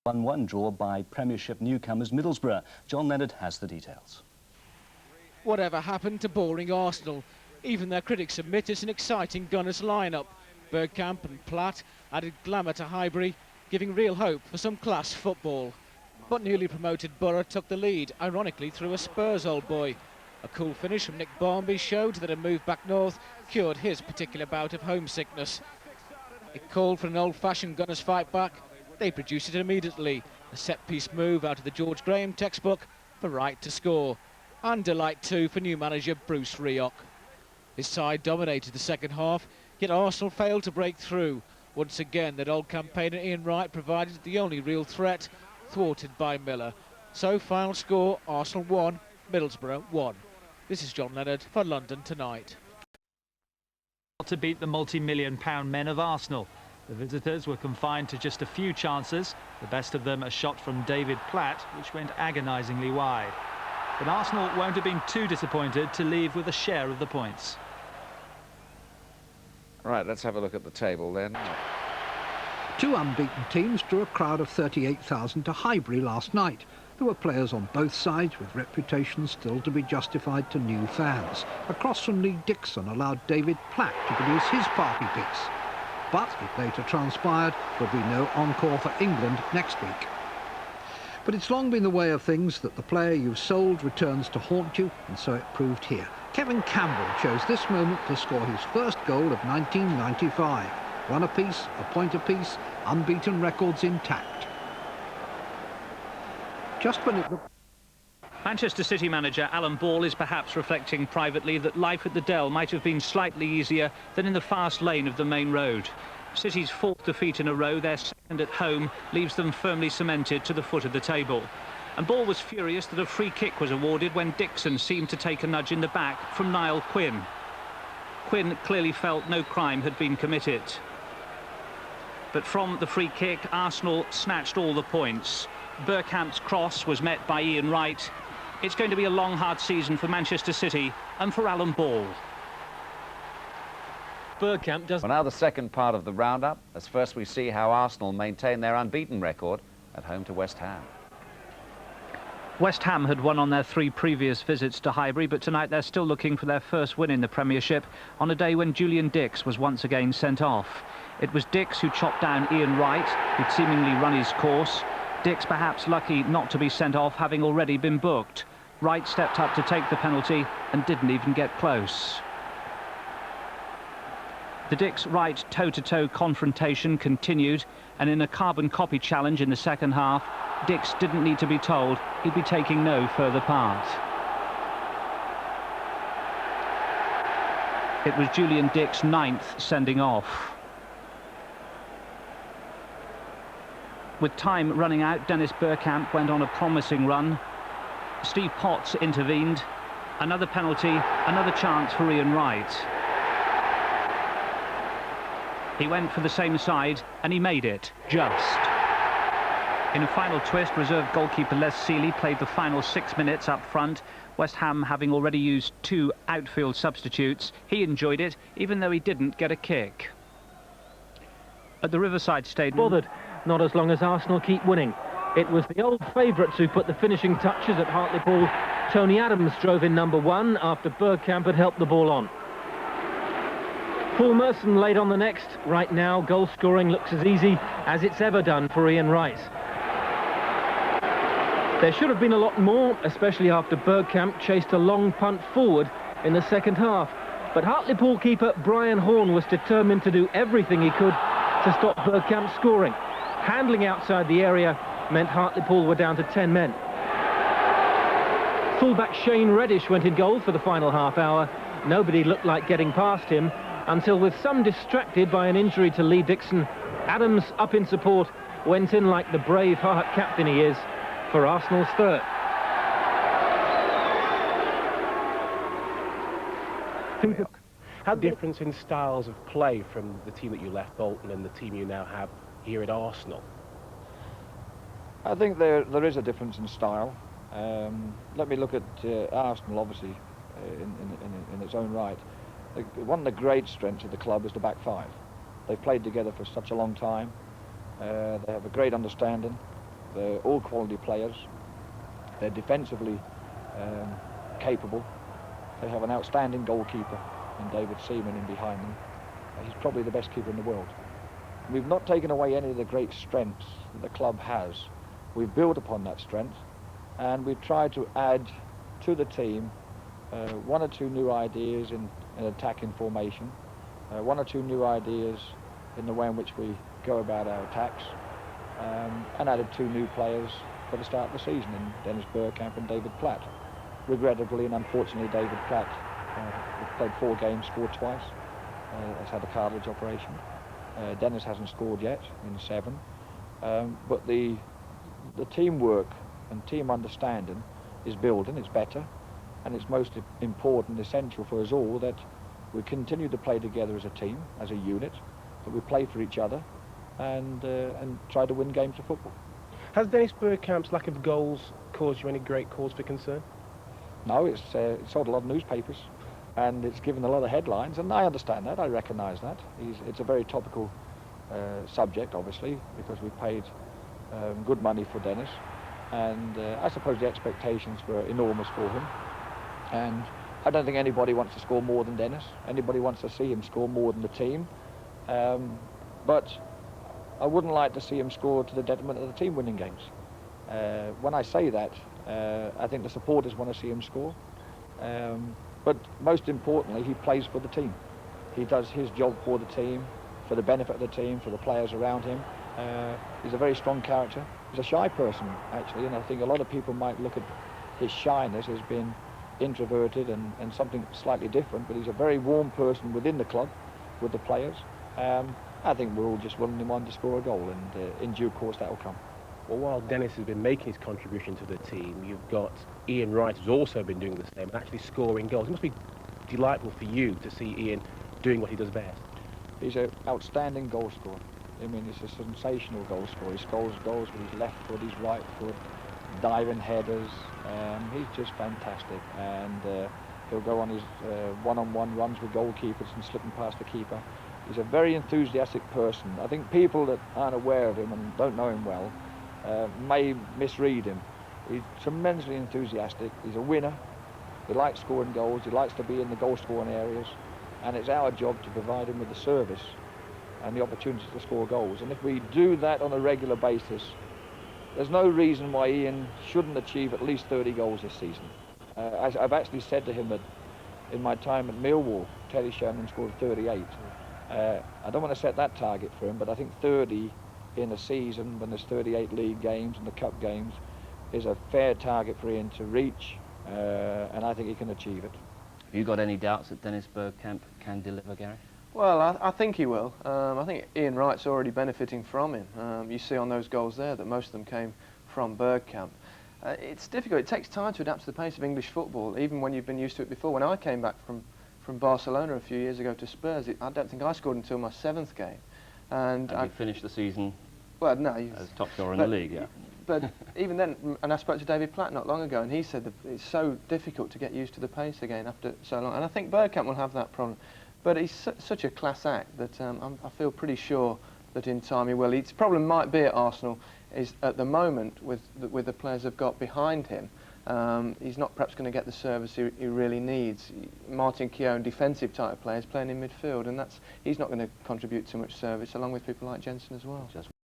1-1 draw by Premiership newcomers Middlesbrough. John Leonard has the details. Whatever happened to boring Arsenal? Even their critics admit it's an exciting Gunners lineup. Bergkamp and Platt added glamour to Highbury, giving real hope for some class football. But newly promoted Borough took the lead, ironically through a Spurs old boy. A cool finish from Nick Barmby showed that a move back north cured his particular bout of homesickness. It called for an old-fashioned Gunners fight back. They produced it immediately. A set-piece move out of the George Graham textbook for Wright to score. And delight too for new manager Bruce Rioch. His side dominated the second half, yet Arsenal failed to break through. Once again, that old campaigner Ian Wright provided the only real threat, thwarted by Miller. So, final score, Arsenal 1, Middlesbrough 1. This is John Leonard for London Tonight. To beat the multi-million-pound men of Arsenal. The visitors were confined to just a few chances, the best of them a shot from David Platt, which went agonisingly wide. But Arsenal won't have been too disappointed to leave with a share of the points. Right, let's have a look at the table then. Two unbeaten teams drew a crowd of 38,000 to Highbury last night. There were players on both sides with reputations still to be justified to new fans. Across from Lee Dixon allowed David Platt to produce his party piece. But it later transpired there'll be no encore for England next week. But it's long been the way of things that the player you've sold returns to haunt you, and so it proved here. Kevin Campbell chose this moment to score his first goal of 1995. One apiece, a point apiece, unbeaten records intact. Just when it looked... Manchester City manager Alan Ball is perhaps reflecting privately that life at the Dell might have been slightly easier than in the fast lane of the main road. City's fourth defeat in a row, their second at home, leaves them firmly cemented to the foot of the table. And Ball was furious that a free kick was awarded when Dixon seemed to take a nudge in the back from Niall Quinn. Quinn clearly felt no crime had been committed. But from the free kick, Arsenal snatched all the points. Bergkamp's cross was met by Ian Wright. It's going to be a long, hard season for Manchester City and for Alan Ball. Bergkamp does... Well, now the second part of the roundup, as first we see how Arsenal maintain their unbeaten record at home to West Ham. West Ham had won on their 3 previous visits to Highbury, but tonight they're still looking for their first win in the Premiership on a day when Julian Dicks was once again sent off. It was Dicks who chopped down Ian Wright, who'd seemingly run his course. Dicks perhaps lucky not to be sent off, having already been booked. Wright stepped up to take the penalty and didn't even get close. The Dicks-Wright toe-to-toe confrontation continued, and in a carbon copy challenge in the second half, Dicks didn't need to be told he'd be taking no further part. It was Julian Dicks' 9th sending off. With time running out, Dennis Bergkamp went on a promising run. Steve Potts intervened. Another penalty, another chance for Ian Wright. He went for the same side, and he made it, just. In a final twist, reserve goalkeeper Les Sealey played the final 6 minutes up front, West Ham having already used 2 outfield substitutes. He enjoyed it, even though he didn't get a kick. At the Riverside Stadium... Bothered, not as long as Arsenal keep winning. It was the old favourites who put the finishing touches at Hartlepool. Tony Adams drove in number 1 after Bergkamp had helped the ball on. Paul Merson laid on the next. Right now, goal scoring looks as easy as it's ever done for Ian Wright. There should have been a lot more, especially after Bergkamp chased a long punt forward in the second half. But Hartlepool keeper Brian Horn was determined to do everything he could to stop Bergkamp scoring. Handling outside the area meant Hartlepool were down to 10 men. Fullback Shane Reddish went in goal for the final half hour. Nobody looked like getting past him, until with some distracted by an injury to Lee Dixon, Adams, up in support, went in like the brave heart captain he is for Arsenal's 3rd. How difference in styles of play from the team that you left, Bolton, and the team you now have here at Arsenal? I think there is a difference in style. Let me look at Arsenal, obviously, in its own right. One of the great strengths of the club is the back 5. They've played together for such a long time. They have a great understanding. They're all quality players. They're defensively capable. They have an outstanding goalkeeper in David Seaman in behind them. He's probably the best keeper in the world. We've not taken away any of the great strengths that the club has. We've built upon that strength, and we've tried to add to the team one or two new ideas in attacking formation, one or two new ideas in the way in which we go about our attacks, and added two new players for the start of the season in Dennis Bergkamp and David Platt. Regrettably and unfortunately, David Platt played 4 games, scored twice, has had a cartilage operation. Dennis hasn't scored yet in 7, but the teamwork and team understanding is building, it's better, and it's most important, essential for us all that we continue to play together as a team, as a unit, that we play for each other and try to win games of football. Has Dennis Bergkamp's lack of goals caused you any great cause for concern? No, it's sold a lot of newspapers and it's given a lot of headlines, and I understand that, I recognise that. It's a very topical subject, obviously, because we paid good money for Dennis, and I suppose the expectations were enormous for him, and I don't think anybody wants to score more than Dennis. Anybody wants to see him score more than the team, but I wouldn't like to see him score to the detriment of the team winning games. When I say that, I think the supporters want to see him score, but most importantly, he plays for the team. He does his job for the team, for the benefit of the team, for the players around him. He's a very strong character. He's a shy person, actually, and I think a lot of people might look at his shyness as being introverted and something slightly different, but he's a very warm person within the club, with the players. I think we're all just wanting him on to score a goal, and in due course that will come. Well, while Dennis has been making his contribution to the team, you've got Ian Wright, who's also been doing the same and actually scoring goals. It must be delightful for you to see Ian doing what he does best. He's an outstanding goal scorer. I mean, he's a sensational goal scorer. He scores goals with his left foot, his right foot, diving headers. He's just fantastic, and he'll go on his one-on-one runs with goalkeepers and slipping past the keeper. He's a very enthusiastic person. I think people that aren't aware of him and don't know him well may misread him. He's tremendously enthusiastic. He's a winner. He likes scoring goals. He likes to be in the goal-scoring areas, and it's our job to provide him with the service and the opportunity to score goals. And if we do that on a regular basis, there's no reason why Ian shouldn't achieve at least 30 goals this season. I've actually said to him that in my time at Millwall, Terry Sheringham scored 38. I don't want to set that target for him, but I think 30 in a season when there's 38 league games and the cup games is a fair target for Ian to reach, and I think he can achieve it. Have you got any doubts that Dennis Bergkamp can deliver, Gary? Well, I think he will. I think Ian Wright's already benefiting from him. You see on those goals there that most of them came from Bergkamp. It's difficult. It takes time to adapt to the pace of English football, even when you've been used to it before. When I came back from Barcelona a few years ago to Spurs, I don't think I scored until my 7th game. And you finished the season as top scorer in the league, yeah. But even then, and I spoke to David Platt not long ago, and he said that it's so difficult to get used to the pace again after so long. And I think Bergkamp will have that problem. But he's such a class act that I feel pretty sure that in time he will. His problem might be at Arsenal is at the moment with the players they've got behind him. He's not perhaps going to get the service he really needs. Martin Keown, defensive type players playing in midfield, and he's not going to contribute too much service, along with people like Jensen as well.